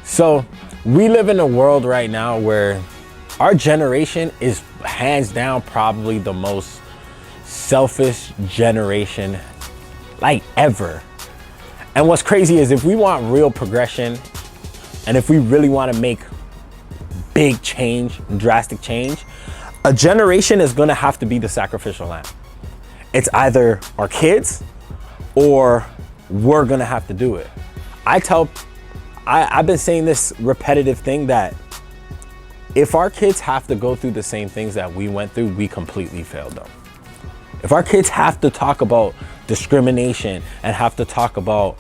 So we live in a world right now where our generation is hands down probably the most selfish generation like ever. And what's crazy is if we want real progression and if we really want to make big change, drastic change, a generation is going to have to be the sacrificial lamb. It's either our kids or we're going to have to do it. I've been saying this repetitive thing that if our kids have to go through the same things that we went through, we completely failed them. If our kids have to talk about discrimination and have to talk about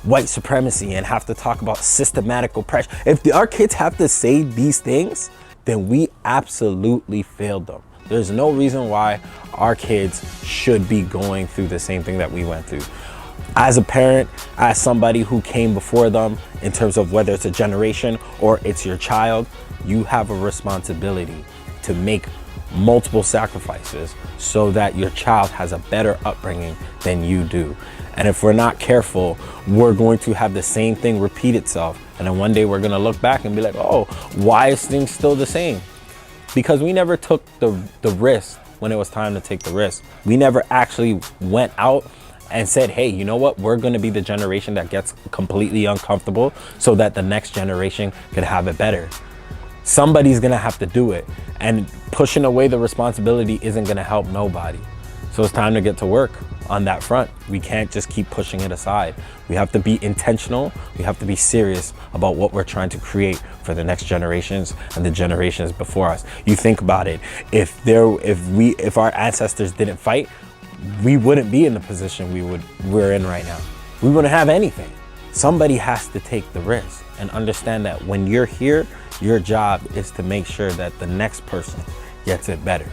white supremacy and have to talk about systematic oppression, if our kids have to say these things, then we absolutely failed them. There's no reason why our kids should be going through the same thing that we went through. As a parent, as somebody who came before them, in terms of whether it's a generation or it's your child, you have a responsibility to make multiple sacrifices so that your child has a better upbringing than you do. And if we're not careful, we're going to have the same thing repeat itself. And then one day we're going to look back and be like, oh, why is things still the same? Because we never took the risk when it was time to take the risk. We never actually went out and said, hey, you know what? We're going to be the generation that gets completely uncomfortable so that the next generation can have it better. Somebody's going to have to do it. And pushing away the responsibility isn't going to help nobody. So it's time to get to work on that front. We can't just keep pushing it aside. We have to be intentional. We have to be serious about what we're trying to create for the next generations and the generations before us. You think about it. If our ancestors didn't fight, we wouldn't be in the position we're in right now. We wouldn't have anything. Somebody has to take the risk and understand that when you're here, your job is to make sure that the next person gets it better.